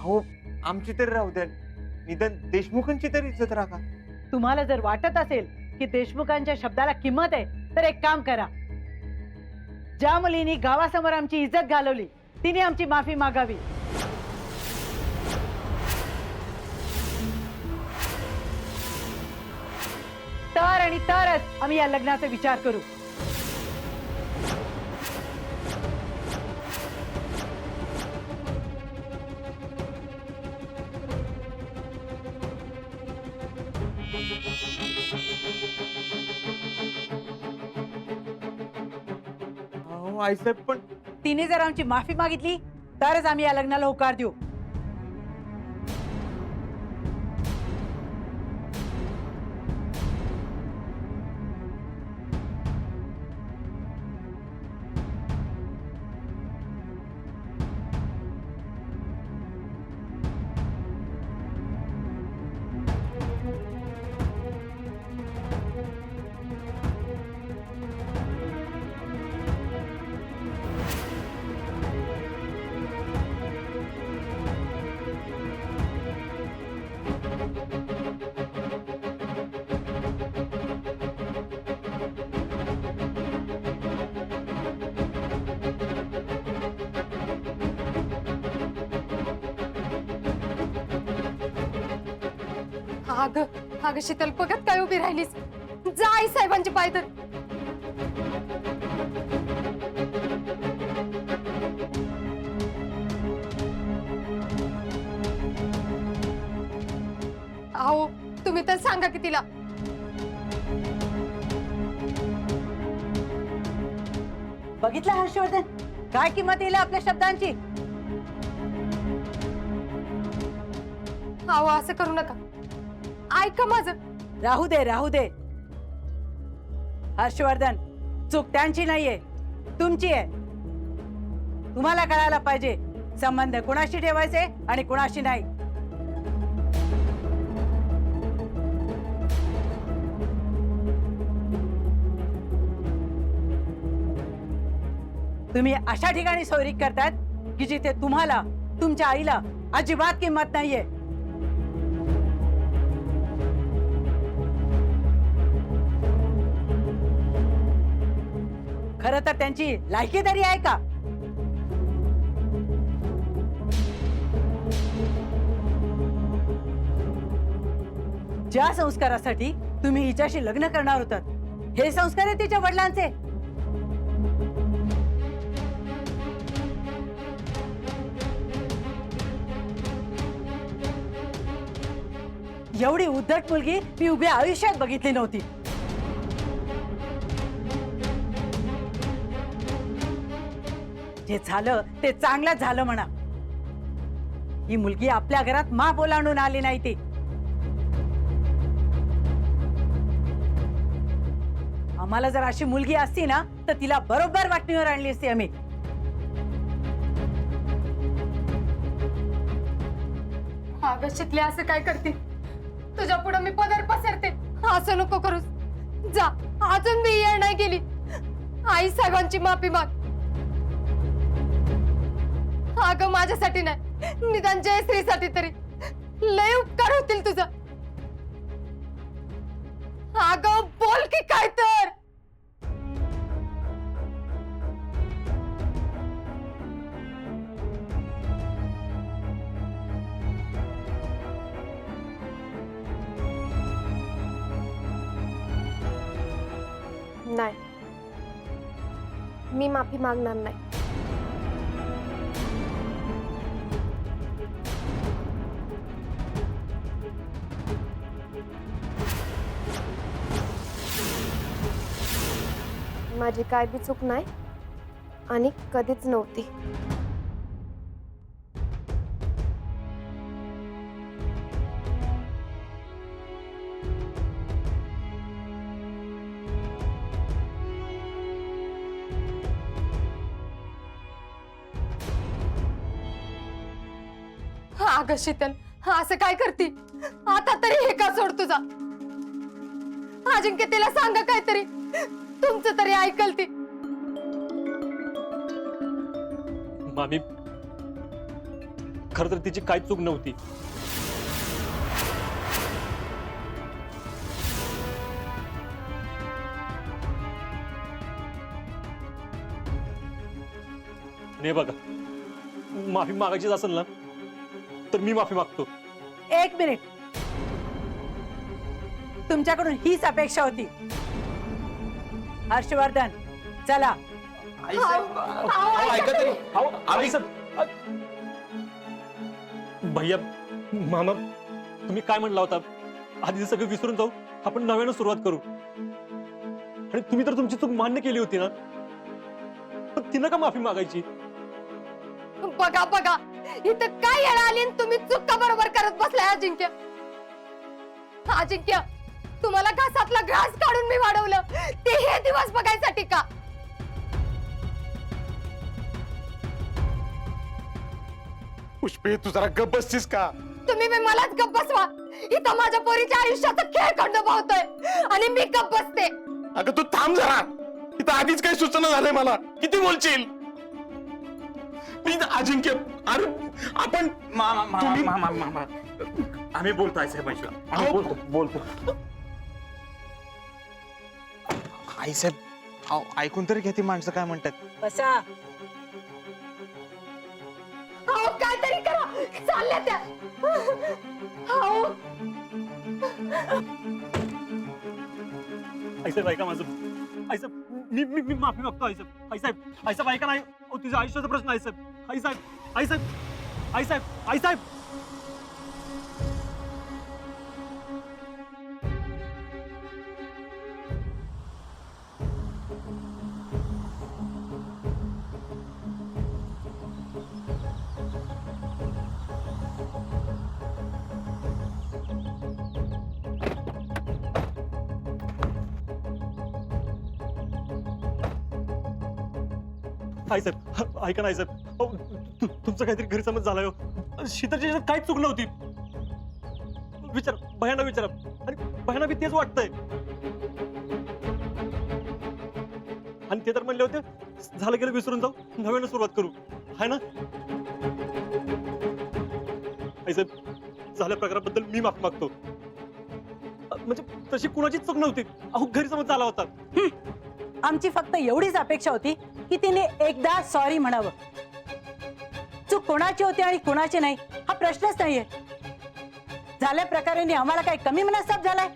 अहो आमची तरी राहू द्या, निदान देशमुखांची तरी इज्जत राखा. तुम्हाला जर वाटत असेल की देशमुखांच्या शब्दाला किंमत आहे तर एक काम करा, ज्या मुलीने गावासमोर आमची इज्जत घालवली तिने आमची माफी मागावी. तर आणि तरच आम्ही या लग्नाचा विचार करू. अहो आईसाहेब पण तिने जर आमची माफी मागितली तरच आम्ही या लग्नाला होकार देऊ. अगं शीतल, बघत काय उभी राहिलीस? जा आई साहेबांची पाय धर. अहो तुम्ही तर सांगा की तिला. बघितलं हर्षवर्धन, काय किंमत येईल आपल्या शब्दांची. अहो असं करू नका, ऐका माझं. राहू दे राहू दे. हर्षवर्धन, चूक त्यांची नाहीये, तुमची आहे. तुम्हाला कळायला पाहिजे संबंध कुणाशी ठेवायचे आणि कुणाशी नाही. तुम्ही अशा ठिकाणी सोयरीक करतात की जिथे तुम्हाला तुमच्या आईला अजिबात किंमत नाहीये. खरं तर त्यांची लायकी तरी आहे का? ज्या संस्कारासाठी तुम्ही हिच्याशी लग्न करणार होतात हे संस्कार आहे तिच्या वडिलांचे. एवढी उद्धट मुलगी मी उभ्या आयुष्यात बघितली नव्हती. जे झालं ते चांगलंच झालं म्हणा. ही मुलगी आपल्या घरात मा बोलावून आली नाही. ती आम्हाला जर अशी मुलगी असती ना तर तिला बरोबर वाटणीवर आणली असती आम्ही. अगं शिकले, असं काय करते? तुझ्या पुढे मी पदर पसरते. असं नको करूस. जा, अजून मी येणार नाही गेली. आई साहेबांची माफी माग. अगं माझ्यासाठी नाही, निदान जयश्रीसाठी तरी. लय उपकार होतील तुझा. अगं बोल की काय तर. नाही, मी माफी मागणार नाही. माझी काय बी चूक नाही आणि कधीच नव्हती. अगं शीतल, असं काय करते? आता तरी हे का सोड तुझा. अजिंक्य तिला सांगा काहीतरी, तुमचं तरी ऐकल ती. मामी खरं तर तिची काही चूक नव्हती. नाही बघा, माफी मागायचीच असेल ना तर मी माफी मागतो. एक मिनिट, तुमच्याकडून हीच अपेक्षा होती. हर्षवर्धन, चला. भैया, मामा, तुम्ही काय म्हणला होता? आधी सगळं विसरून जाऊ, आपण नव्यानं सुरुवात करू. आणि तुम्ही तर तुमची चूक मान्य केली होती ना, पण तिनं का माफी मागायची? बघा बघा, इथं काय येणं आली आणि तुम्ही चुका बरोबर करत बसलाय. अजिंक्य, अजिंक्य, तुम्हाला घासातला घास काढून मी वाढवलं ते हे दिवस बघायसाठी का? पुष्पे, तू जरा गप्प बसतीस का? तुम्ही मी मलाच गप्प बसवा. इथं माझ्या पोरीच्या आयुष्याचा खेळ खंडोबावतोय आणि मी गप्प बसते. अगं तू थांब जरा, इथं आधीच काही सुचना झालंय मला. किती बोलशील? प्लीज अजिंक्य, अरे आपण आम्ही बोलतो आई साहेबांशी. आम्ही अहो, बोलतो. आई साहेब, अहो, ऐकून तरी घ्या ती माणसं काय म्हणतात. बसा. अहो काहीतरी करा, चालल्या त्या. अहो आईसाहेब ऐका माझं. आईसाहेब, मी माफी मागतो. आईसाहेब, आईसाहेब, आईसाहेब ऐका नाही. तिचा आयुष्याचा प्रश्न. आईसाहेब, आईसाहेब, आईसाहेब, आईसाहेब, आईसाहेब. आईसाहेब ऐका ना. आईसाहेब, तुमचं काहीतरी गैरसमज झालाय. शीतलची काहीच चूक नव्हती. विचार, भयाना विचारा. आणि भयाना बी तेच वाटतंय. आणि ते तर म्हणले होते झालं गेलं विसरून जाऊ, नव्यानं सुरुवात करू, है ना? आईसाहेब, झाल्या प्रकाराबद्दल मी माफी मागतो. म्हणजे तशी कुणाचीच चूक नव्हती. अहो, गैरसमज झाला होता. आमची फक्त एवढीच अपेक्षा होती की तिने एकदा सॉरी म्हणावं. चूक कोणाची होती आणि कोणाची नाही हा प्रश्नच नाहीये. झाल्या प्रकारे आम्हाला काय कमी मनस्ताप झालाय?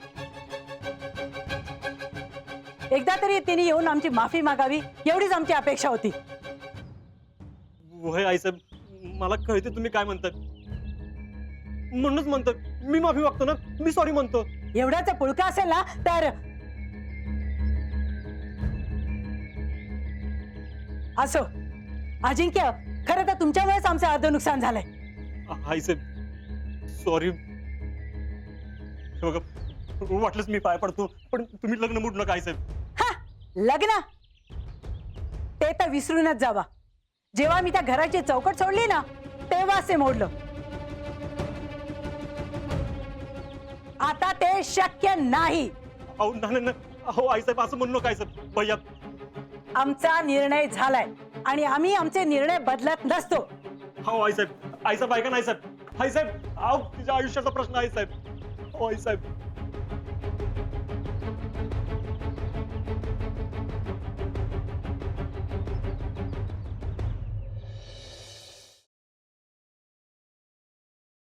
एकदा तरी तिने येऊन आमची माफी मागावी एवढीच आमची अपेक्षा होती. वय आईसाहेब, मला कळते तुम्ही काय म्हणतात, म्हणूनच म्हणतो मी माफी मागतो ना, मी सॉरी म्हणतो. एवढ्याचा पुळका असेल ना तर असो. अजिंक्य, खरं तर तुमच्यामुळेच आमचं अर्ध नुकसान झालंय. आईसाहेब सॉरी. बघा, वाटलंच मी पाय पडतो, पण तुम्ही लग्न मोडू नका आईसाहेब. हा, लग्न ते तर विसरूनच जावा. जेव्हा मी त्या घराची चौकट सोडली ना तेव्हा ते मोडलं. आता ते शक्य नाही. अहो नाही. अहो आईसाहेब, असं म्हणू नका आईसाहेब. भैया, आमचा निर्णय झालाय आणि आम्ही आमचे निर्णय बदलत नसतो. हो आईसाहेब, आईसाहेब ऐका ना. आईसाहेब, आईसाहेब, अहो तिच्या आयुष्याचा प्रश्न आहे साहेब. हो आईसाहेब.